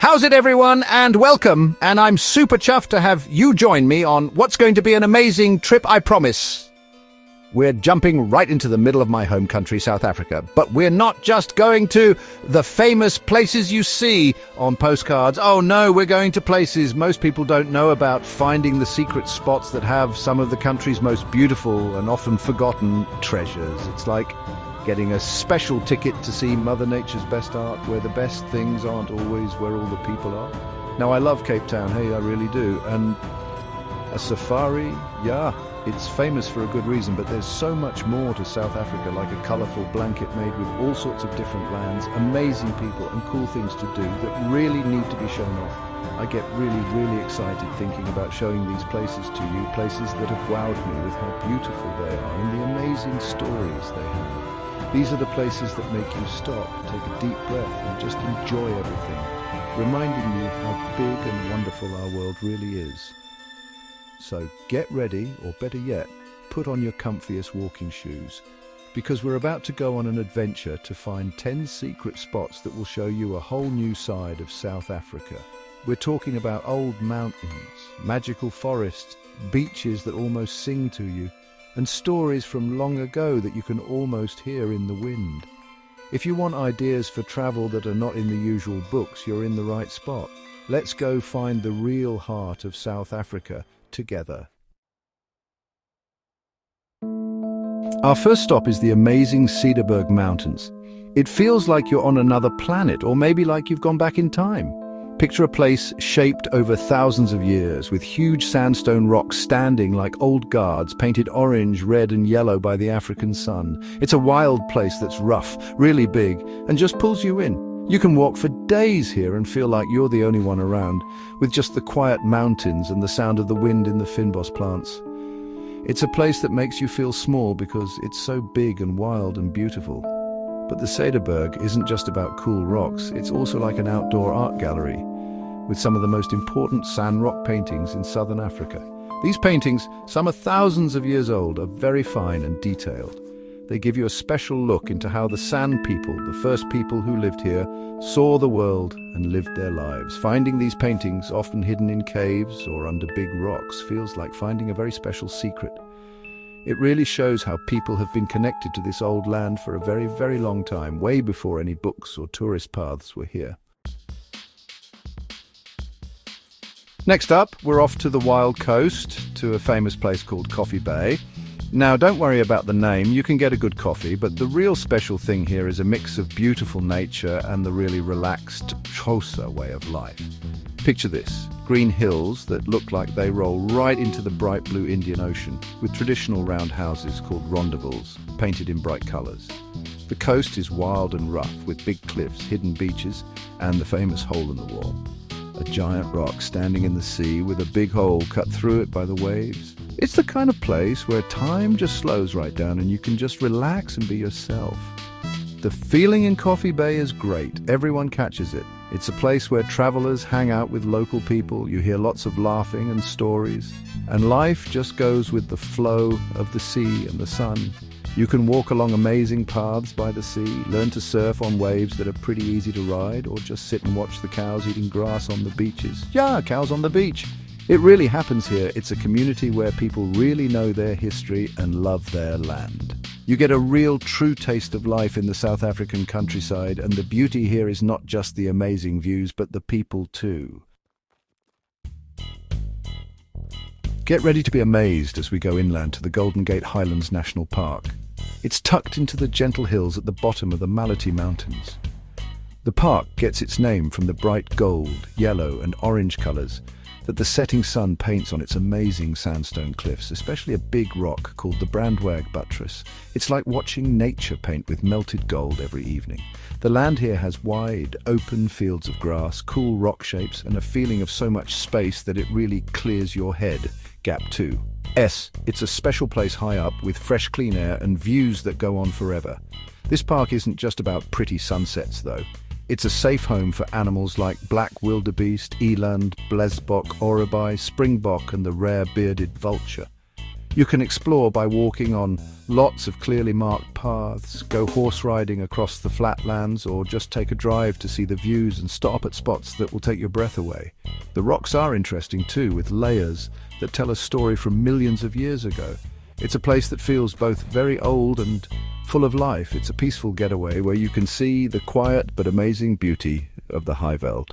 How's it, everyone, and welcome. And I'm super chuffed to have you join me on what's going to be an amazing trip, I promise. We're jumping right into the middle of my home country, South Africa. But we're not just going to the famous places you see on postcards. Oh no, we're going to places most people don't know about, finding the secret spots that have some of the country's most beautiful and often forgotten treasures. It's like getting a special ticket to see Mother Nature's best art, where the best things aren't always where all the people are. Now, I love Cape Town, hey, I really do. And a safari, yeah, it's famous for a good reason, but there's so much more to South Africa, like a colourful blanket made with all sorts of different lands, amazing people and cool things to do that really need to be shown off. I get really excited thinking about showing these places to you, places that have wowed me with how beautiful they are and the amazing stories they have. These are the places that make you stop, take a deep breath and just enjoy everything, reminding you how big and wonderful our world really is. So get ready, or better yet, put on your comfiest walking shoes, because we're about to go on an adventure to find 10 secret spots that will show you a whole new side of South Africa. We're talking about old mountains, magical forests, beaches that almost sing to you, and stories from long ago that you can almost hear in the wind. If you want ideas for travel that are not in the usual books, you're in the right spot. Let's go find the real heart of South Africa together. Our first stop is the amazing Cederberg Mountains. It feels like you're on another planet, or maybe like you've gone back in time. Picture a place shaped over thousands of years, with huge sandstone rocks standing like old guards, painted orange, red and yellow by the African sun. It's a wild place that's rough, really big, and just pulls you in. You can walk for days here and feel like you're the only one around, with just the quiet mountains and the sound of the wind in the fynbos plants. It's a place that makes you feel small because it's so big and wild and beautiful. But the Cederberg isn't just about cool rocks, it's also like an outdoor art gallery, with some of the most important sand rock paintings in southern Africa. These paintings, some are thousands of years old, are very fine and detailed. They give you a special look into how the Sand people, the first people who lived here, saw the world and lived their lives. Finding these paintings, often hidden in caves or under big rocks, feels like finding a very special secret. It really shows how people have been connected to this old land for a very long time, way before any books or tourist paths were here. Next up, we're off to the wild coast, to a famous place called Coffee Bay. Now, don't worry about the name, you can get a good coffee, but the real special thing here is a mix of beautiful nature and the really relaxed Xhosa way of life. Picture this, green hills that look like they roll right into the bright blue Indian Ocean, with traditional round houses called rondavuls, painted in bright colours. The coast is wild and rough, with big cliffs, hidden beaches, and the famous hole in the wall. A giant rock standing in the sea with a big hole cut through it by the waves. It's the kind of place where time just slows right down and you can just relax and be yourself. The feeling in Coffee Bay is great. Everyone catches it. It's a place where travelers hang out with local people. You hear lots of laughing and stories. And life just goes with the flow of the sea and the sun. You can walk along amazing paths by the sea, learn to surf on waves that are pretty easy to ride, or just sit and watch the cows eating grass on the beaches. Yeah, cows on the beach. It really happens here. It's a community where people really know their history and love their land. You get a real true taste of life in the South African countryside, and the beauty here is not just the amazing views, but the people too. Get ready to be amazed as we go inland to the Golden Gate Highlands National Park. It's tucked into the gentle hills at the bottom of the Maloti Mountains. The park gets its name from the bright gold, yellow and orange colours that the setting sun paints on its amazing sandstone cliffs, especially a big rock called the Brandwag Buttress. It's like watching nature paint with melted gold every evening. The land here has wide, open fields of grass, cool rock shapes, and a feeling of so much space that it really clears your head. Gap 2. It's a special place high up with fresh clean air and views that go on forever. This park isn't just about pretty sunsets though. It's a safe home for animals like black wildebeest, eland, blesbok, oribi, springbok and the rare bearded vulture. You can explore by walking on lots of clearly marked paths, go horse riding across the flatlands, or just take a drive to see the views and stop at spots that will take your breath away. The rocks are interesting too, with layers that tell a story from millions of years ago. It's a place that feels both very old and full of life. It's a peaceful getaway where you can see the quiet but amazing beauty of the Highveld.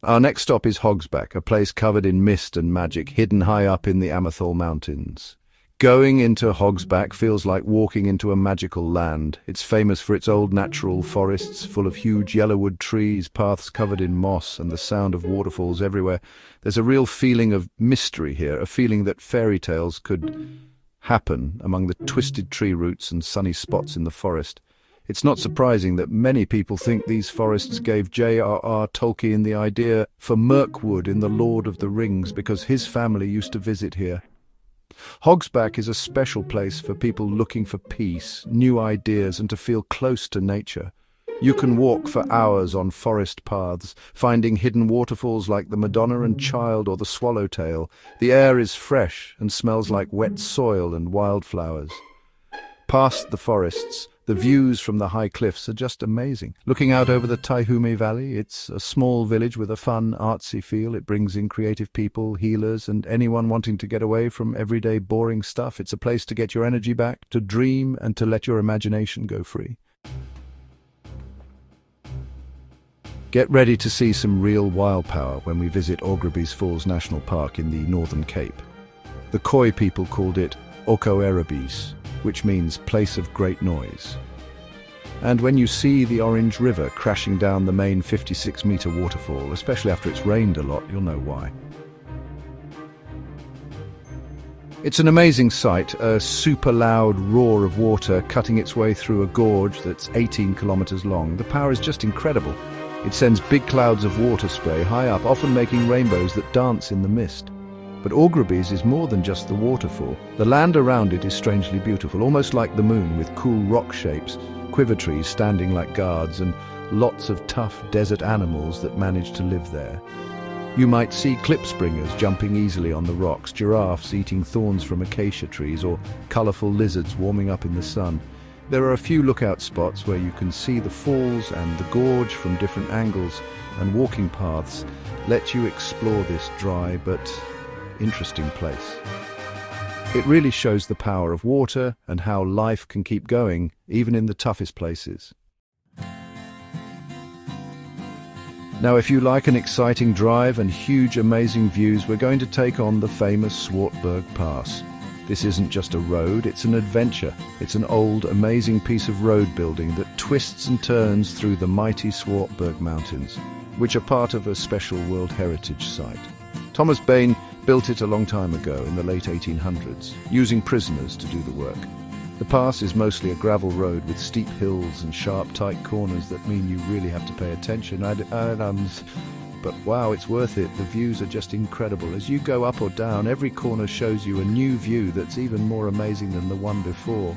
Our next stop is Hogsback, a place covered in mist and magic, hidden high up in the Amathol Mountains. Going into Hogsback feels like walking into a magical land. It's famous for its old natural forests full of huge yellowwood trees, paths covered in moss, and the sound of waterfalls everywhere. There's a real feeling of mystery here, a feeling that fairy tales could happen among the twisted tree roots and sunny spots in the forest. It's not surprising that many people think these forests gave J.R.R. Tolkien the idea for Mirkwood in The Lord of the Rings, because his family used to visit here. Hogsback is a special place for people looking for peace, new ideas, and to feel close to nature. You can walk for hours on forest paths, finding hidden waterfalls like the Madonna and Child or the Swallowtail. The air is fresh and smells like wet soil and wildflowers. Past the forests, the views from the high cliffs are just amazing. Looking out over the Taihume Valley, it's a small village with a fun, artsy feel. It brings in creative people, healers, and anyone wanting to get away from everyday boring stuff. It's a place to get your energy back, to dream, and to let your imagination go free. Get ready to see some real wild power when we visit Augrabies Falls National Park in the Northern Cape. The Khoi people called it Okoerabies, which means place of great noise. And when you see the Orange River crashing down the main 56-meter waterfall, especially after it's rained a lot, you'll know why. It's an amazing sight, a super loud roar of water cutting its way through a gorge that's 18 kilometers long. The power is just incredible. It sends big clouds of water spray high up, often making rainbows that dance in the mist. But Augrabies is more than just the waterfall. The land around it is strangely beautiful, almost like the moon, with cool rock shapes, quiver trees standing like guards, and lots of tough desert animals that manage to live there. You might see klipspringers jumping easily on the rocks, giraffes eating thorns from acacia trees, or colourful lizards warming up in the sun. There are a few lookout spots where you can see the falls and the gorge from different angles, and walking paths let you explore this dry but interesting place. It really shows the power of water and how life can keep going even in the toughest places. Now, if you like an exciting drive and huge amazing views, we're going to take on the famous Swartberg Pass. This isn't just a road, it's an adventure. It's an old, amazing piece of road building that twists and turns through the mighty Swartberg Mountains, which are part of a special World Heritage Site. Thomas Bain built it a long time ago in the late 1800s, using prisoners to do the work. The pass is mostly a gravel road with steep hills and sharp, tight corners that mean you really have to pay attention. But wow, it's worth it. The views are just incredible. As you go up or down, every corner shows you a new view that's even more amazing than the one before.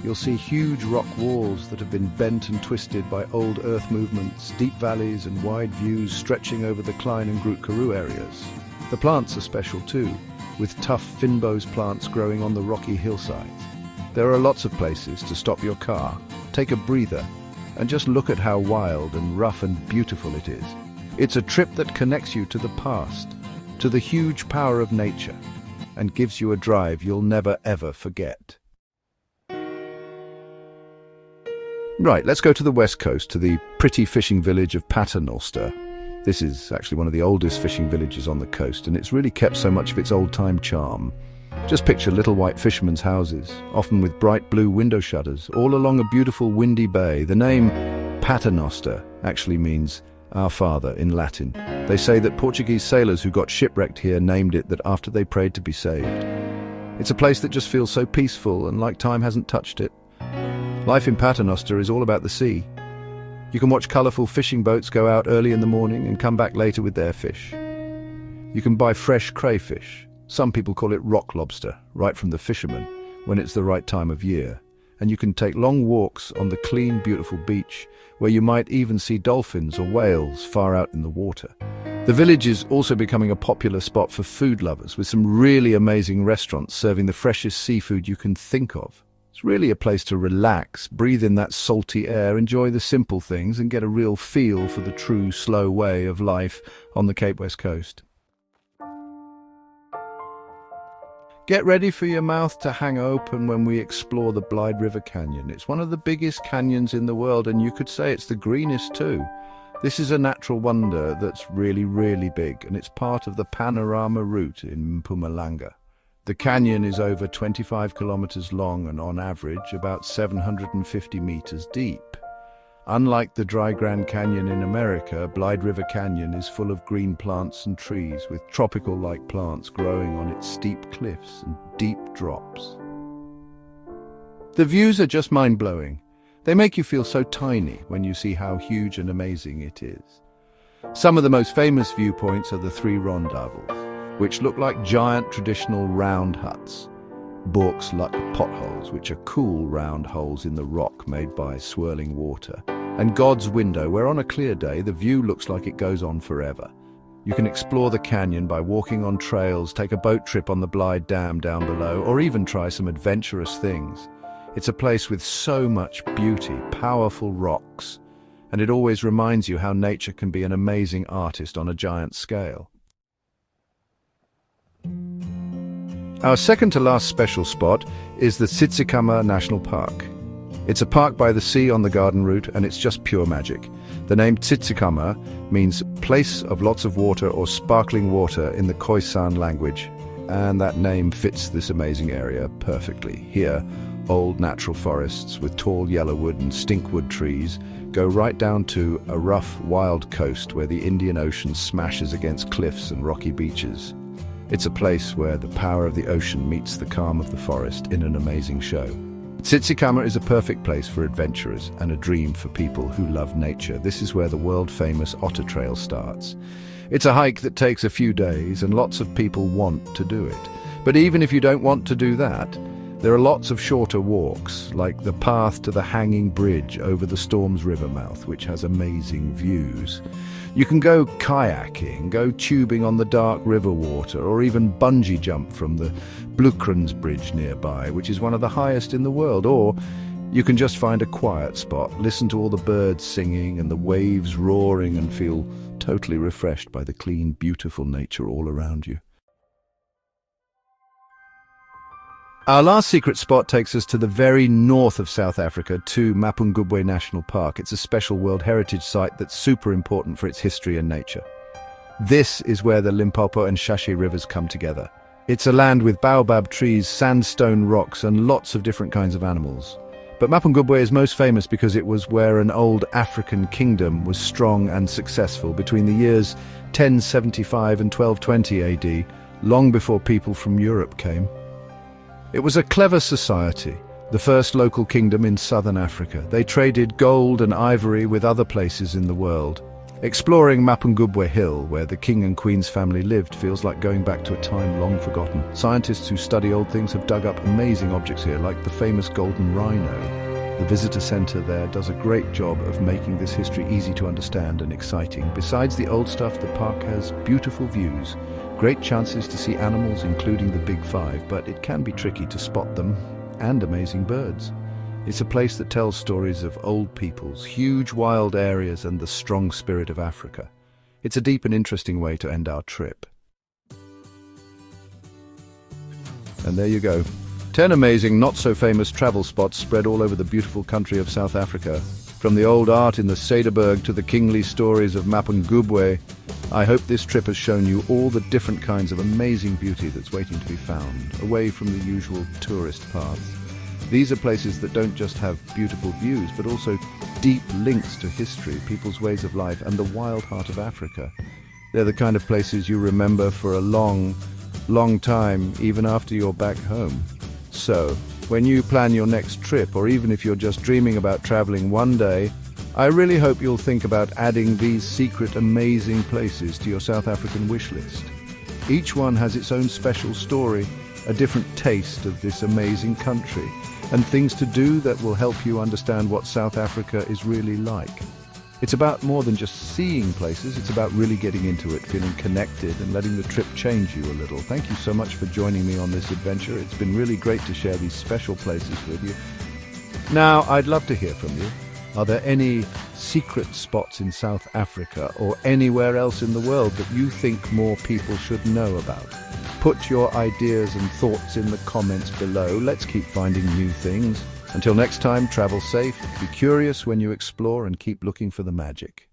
You'll see huge rock walls that have been bent and twisted by old earth movements, deep valleys and wide views stretching over the Klein and Groot Karoo areas. The plants are special too, with tough fynbos plants growing on the rocky hillsides. There are lots of places to stop your car, take a breather, and just look at how wild and rough and beautiful it is. It's a trip that connects you to the past, to the huge power of nature, and gives you a drive you'll never ever forget. Right, let's go to the west coast, to the pretty fishing village of Paternoster. This is actually one of the oldest fishing villages on the coast, and it's really kept so much of its old-time charm. Just picture little white fishermen's houses, often with bright blue window shutters, all along a beautiful windy bay. The name Paternoster actually means Our Father in Latin. They say that Portuguese sailors who got shipwrecked here named it that after they prayed to be saved. It's a place that just feels so peaceful and like time hasn't touched it. Life in Paternoster is all about the sea. You can watch colourful fishing boats go out early in the morning and come back later with their fish. You can buy fresh crayfish. Some people call it rock lobster, right from the fishermen, when it's the right time of year. And you can take long walks on the clean, beautiful beach, where you might even see dolphins or whales far out in the water. The village is also becoming a popular spot for food lovers, with some really amazing restaurants serving the freshest seafood you can think of. It's really a place to relax, breathe in that salty air, enjoy the simple things, and get a real feel for the true slow way of life on the Cape West Coast. Get ready for your mouth to hang open when we explore the Blyde River Canyon. It's one of the biggest canyons in the world, and you could say it's the greenest too. This is a natural wonder that's really, really big, and it's part of the Panorama Route in Mpumalanga. The canyon is over 25 kilometers long and on average about 750 meters deep. Unlike the dry Grand Canyon in America, Blyde River Canyon is full of green plants and trees, with tropical-like plants growing on its steep cliffs and deep drops. The views are just mind-blowing. They make you feel so tiny when you see how huge and amazing it is. Some of the most famous viewpoints are the three rondavels, which look like giant traditional round huts. Bork's Luck potholes, which are cool round holes in the rock made by swirling water. And God's Window, where on a clear day the view looks like it goes on forever. You can explore the canyon by walking on trails, take a boat trip on the Blyde Dam down below, or even try some adventurous things. It's a place with so much beauty, powerful rocks, and it always reminds you how nature can be an amazing artist on a giant scale. Our second to last special spot is the Tsitsikamma National Park. It's a park by the sea on the garden route, and it's just pure magic. The name Tsitsikamma means place of lots of water or sparkling water in the Khoisan language, and that name fits this amazing area perfectly. Here, old natural forests with tall yellowwood and stinkwood trees go right down to a rough, wild coast where the Indian Ocean smashes against cliffs and rocky beaches. It's a place where the power of the ocean meets the calm of the forest in an amazing show. Tsitsikamma is a perfect place for adventurers and a dream for people who love nature. This is where the world-famous Otter Trail starts. It's a hike that takes a few days, and lots of people want to do it. But even if you don't want to do that, there are lots of shorter walks, like the path to the hanging bridge over the Storms River mouth, which has amazing views. You can go kayaking, go tubing on the dark river water, or even bungee jump from the Blukrans Bridge nearby, which is one of the highest in the world. Or you can just find a quiet spot, listen to all the birds singing and the waves roaring, and feel totally refreshed by the clean, beautiful nature all around you. Our last secret spot takes us to the very north of South Africa, to Mapungubwe National Park. It's a special World Heritage Site that's super important for its history and nature. This is where the Limpopo and Shashe rivers come together. It's a land with baobab trees, sandstone rocks, and lots of different kinds of animals. But Mapungubwe is most famous because it was where an old African kingdom was strong and successful between the years 1075 and 1220 AD, long before people from Europe came. It was a clever society, the first local kingdom in southern Africa. They traded gold and ivory with other places in the world. Exploring Mapungubwe Hill, where the king and queen's family lived, feels like going back to a time long forgotten. Scientists who study old things have dug up amazing objects here, like the famous golden rhino. The visitor centre there does a great job of making this history easy to understand and exciting. Besides the old stuff, the park has beautiful views, great chances to see animals, including the big five, but it can be tricky to spot them, and amazing birds. It's a place that tells stories of old peoples, huge wild areas, and the strong spirit of Africa. It's a deep and interesting way to end our trip. And there you go. 10 amazing, not-so-famous travel spots spread all over the beautiful country of South Africa. From the old art in the Cederberg to the kingly stories of Mapungubwe, I hope this trip has shown you all the different kinds of amazing beauty that's waiting to be found, away from the usual tourist paths. These are places that don't just have beautiful views, but also deep links to history, people's ways of life, and the wild heart of Africa. They're the kind of places you remember for a long, long time, even after you're back home. So, when you plan your next trip, or even if you're just dreaming about traveling one day, I really hope you'll think about adding these secret, amazing places to your South African wish list. Each one has its own special story, a different taste of this amazing country, and things to do that will help you understand what South Africa is really like. It's about more than just seeing places, it's about really getting into it, feeling connected and letting the trip change you a little. Thank you so much for joining me on this adventure. It's been really great to share these special places with you. Now, I'd love to hear from you. Are there any secret spots in South Africa or anywhere else in the world that you think more people should know about? Put your ideas and thoughts in the comments below. Let's keep finding new things. Until next time, travel safe, be curious when you explore, and keep looking for the magic.